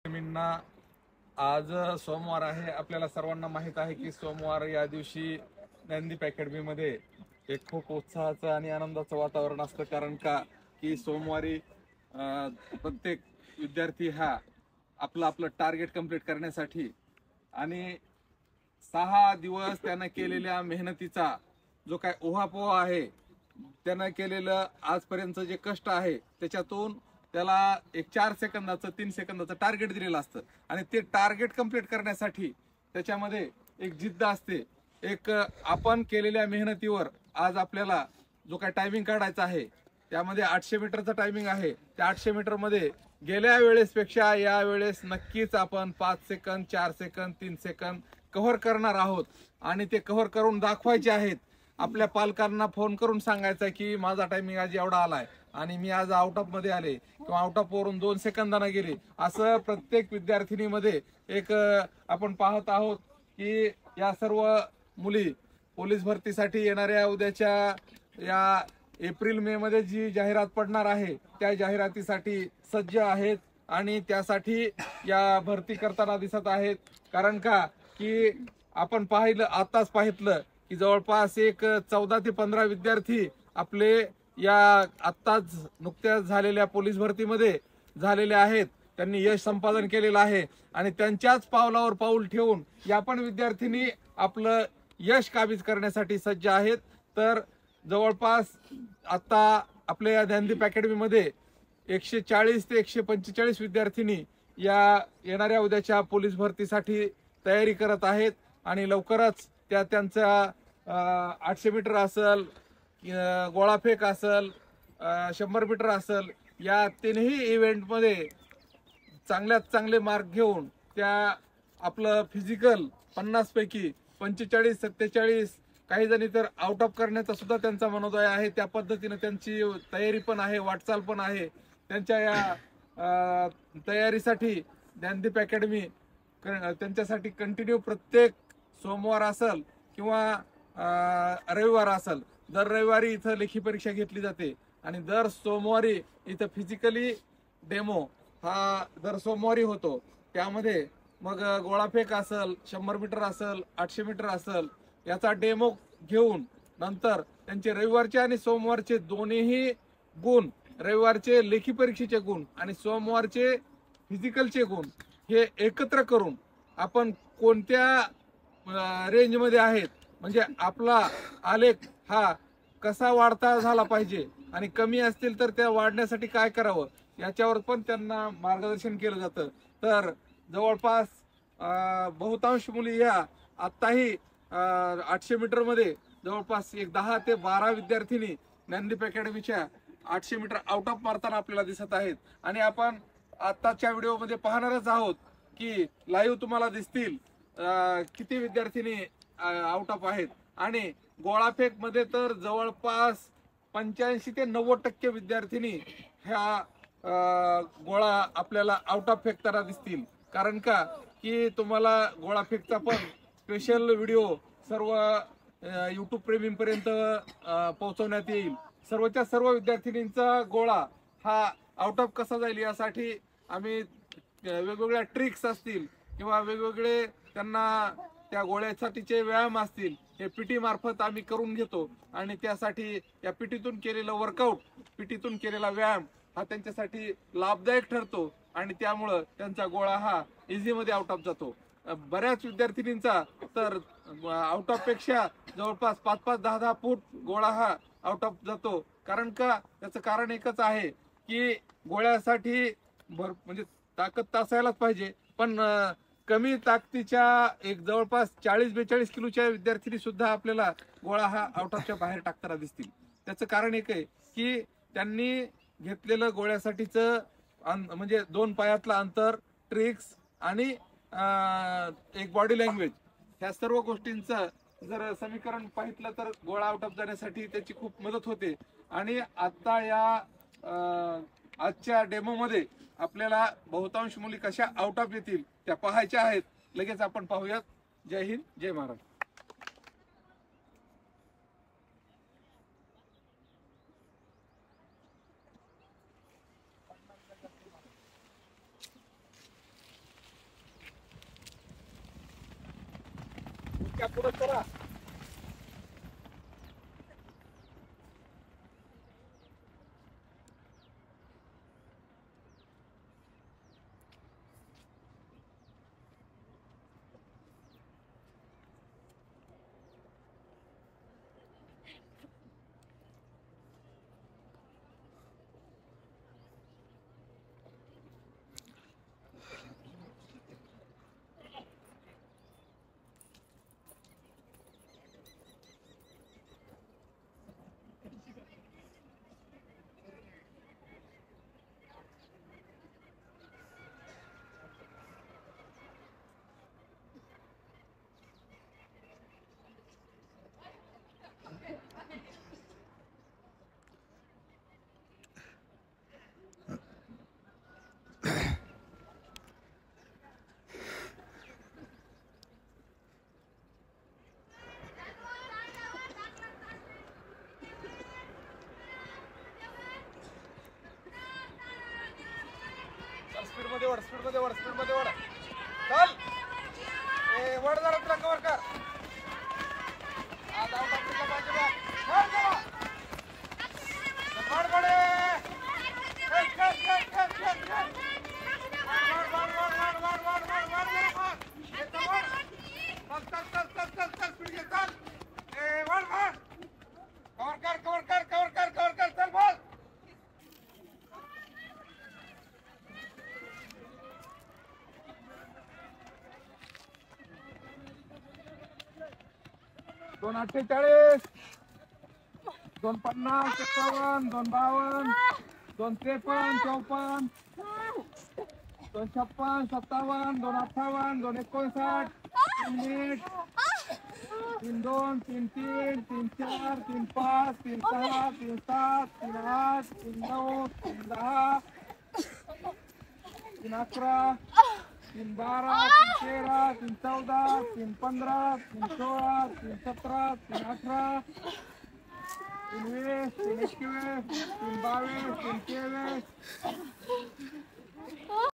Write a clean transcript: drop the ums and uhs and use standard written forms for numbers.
मींना आज सोमवार आहे. आपल्याला सर्वांना माहित आहे की सोमवार या दिवशी ज्ञानदीप अकॅडमीमध्ये एक खूप उत्साहाचं आणि आनंदाचं वातावरण असतं. कारण का की सोमवारी प्रत्येक विद्यार्थी हा आपलं आपलं टार्गेट कंप्लीट करण्यासाठी आणि 6 दिवस त्यानं केलेल्या मेहनतीचा जो काय उहापोहा आहे, त्यानं केलेलं आजपर्यंत जे कष्ट आहे त्याच्यातून त्याला एक 4 सेकंदाचं 3 सेकंदाचं टार्गेट दिलेलं असतं आणि ते टार्गेट कंप्लीट करण्यासाठी त्याच्यामध्ये एक जिद्द असते. एक आपण केलेल्या मेहनतीवर आज आपल्याला जो काय टायमिंग काढायचा आहे त्यामध्ये 800 मीटरचा टायमिंग आहे. त्या 800 मीटर मध्ये गेल्या वेळेसपेक्षा या वेळेस नक्कीच आपण 5 सेकंद 4 सेकंद 3 सेकंद कव्हर करणार आहोत आणि ते कव्हर करून दाखवायचे आहेत. आपल्या पालकांना फोन करून सांगायचं की माझा टायमिंग आज एवढा आलाय आणि मी आज आउट ऑफ मध्ये आले किंवा आउट ऑफ वरून 2 सेकंदाने गेले. असं प्रत्येक विद्यार्थिनीमध्ये एक आपण पाहत आहोत की या सर्व मुली पोलीस भरतीसाठी येणाऱ्या उद्याच्या या एप्रिल मे मध्ये जी जाहिरात पडणार आहे त्या जाहिरातीसाठी सज्ज आहेत आणि त्यासाठी या भरती करताना दिसत आहेत. कारण का की आपण आताच पाहिलं की जवळपास एक 14 ते 15 विद्यार्थी आपले या आत्ताच नुकत्याच झालेल्या पोलीस भरतीमध्ये झालेले आहेत. त्यांनी यश संपादन केलेलं आहे आणि त्यांच्याच पावलावर पाऊल ठेवून या पण विद्यार्थ्यांनी आपलं यश काबीज करण्यासाठी सज्ज आहेत. तर जवळपास आता आपल्या या ज्ञानदीप अकॅडमीमध्ये 140 ते 145 विद्यार्थिनी या येणाऱ्या उद्याच्या पोलीस भरतीसाठी तयारी करत आहेत आणि लवकरच त्यांचा 800 मीटर असेल, गोळाफेक असेल, 100 मीटर असेल, या तिन्ही इव्हेंटमध्ये चांगल्यात चांगले मार्क घेऊन त्या आपलं फिजिकल 50 पैकी 45 47 काही जणी तर आउट ऑफ करण्याचा सुद्धा त्यांचा मनोदय आहे. त्या पद्धतीने त्यांची तयारी पण आहे, वाटचाल पण आहे. त्यांच्या या तयारीसाठी ज्ञानदीप अकॅडमी त्यांच्यासाठी कंटिन्यू प्रत्येक सोमवार असेल किंवा रविवार असेल, दर रविवारी इथं लेखी परीक्षा घेतली जाते आणि दर सोमवारी इथं फिजिकली डेमो हा दर सोमवारी होतो. त्यामध्ये मग गोळाफेक असेल, 100 मीटर असेल, 800 मीटर असेल, याचा डेमो घेऊन नंतर त्यांचे रविवारचे आणि सोमवारचे दोन्हीही गुण, रविवारचे लेखी परीक्षेचे गुण आणि सोमवारचे फिजिकलचे गुण हे एकत्र करून आपण कोणत्या रेंजमध्ये आहेत, म्हणजे आपला आलेख हा कसा वाढता झाला पाहिजे आणि कमी असतील तर त्या वाढण्यासाठी काय करावं याच्यावर पण त्यांना मार्गदर्शन केलं जातं. तर जवळपास बहुतांश मुली या आत्ताही 800 मीटर मध्ये जवळपास एक 10 ते 12 विद्यार्थिनी ज्ञानदीप अकॅडमीच्या 800 मीटर आउट ऑफ मारताना आपल्याला दिसत आहेत. आणि आपण आताच्या व्हिडिओमध्ये पाहणारच आहोत की लाईव्ह तुम्हाला दिसतील किती विद्यार्थिनी आउट ऑफ आहेत. आणि गोळाफेक मध्ये तर जवळपास 85 ते 90% विद्यार्थिनी ह्या गोळा आपल्याला आउट ऑफ फेकताना दिसतील. कारण का की तुम्हाला गोळाफेकचा पण स्पेशल व्हिडिओ सर्व यूट्यूब प्रेमींपर्यंत पोहोचवण्यात येईल. सर्वच्या सर्व विद्यार्थिनींचा गोळा हा आउट ऑफ कसा जाईल यासाठी आम्ही वेगवेगळ्या ट्रिक्स असतील किंवा वेगवेगळे त्यांना त्या गोळ्यासाठीचे व्यायाम असतील, हे पीटी मार्फत आम्ही करून घेतो आणि त्यासाठी या पीटीतून केलेलं वर्कआउट, पीटीतून केलेला व्यायाम हा त्यांच्यासाठी लाभदायक ठरतो आणि त्यामुळं त्यांचा गोळा हा इझी मध्ये आउट ऑफ जातो. बऱ्याच विद्यार्थिनींचा तर आउट ऑफ पेक्षा जवळपास 5-5, 10-10 फूट गोळा हा आउट ऑफ जातो. कारण का त्याचं कारण एकच आहे की गोळ्यासाठी म्हणजे ताकद तर असायलाच पाहिजे, पण कमी ताकदीच्या एक जवळपास 40-42 किलोच्या विद्यार्थिनी सुद्धा आपल्याला गोळा हा आउट ऑफच्या बाहेर टाकताना दिसतील. त्याचं कारण एक आहे की त्यांनी घेतलेलं गोळ्यासाठीचं म्हणजे 2 पायातलं अंतर, ट्रिक्स आणि एक बॉडी लँग्वेज, ह्या सर्व गोष्टींचं जर समीकरण पाहितलं तर गोळा आउट ऑफ जाण्यासाठी त्याची खूप मदत होते. आणि आता या आजच्या डेमो मध्ये आपल्याला बहुतांश मुली कशा आउट ऑफ येतील त्या पाहायच्या आहेत. लगेच आपण पाहूयात. जय हिंद, जय महाराष्ट्र. क्या पुढे करा. स्पीड मध्ये वड, स्पीड मध्ये वड, स्पीड मध्ये वड. चल ए वड जरा तुला कव्हर कर. आज आउट आपल्याला पाहिजे बघ. वड जरा वड वड चल चल चल चल चल चल. वड वड वड वड वड वड वड वड जरा वड. ये चल वड. चल चल चल चल चल चल स्पीड घे चल. ए वड वड कव्हर कर कव्हर कर कव्हर कर कव्हर कर. चल बोल. दोन 48, 250, 57, 252, 253, 54, 256, 57, 258, 259, 3 मिनिट, 32, 33, 34, 35, 36, 37, 38, 39, 10, 11, 12, 13, 14, 15, 16, 17, 18, 20, 21, 22, 23,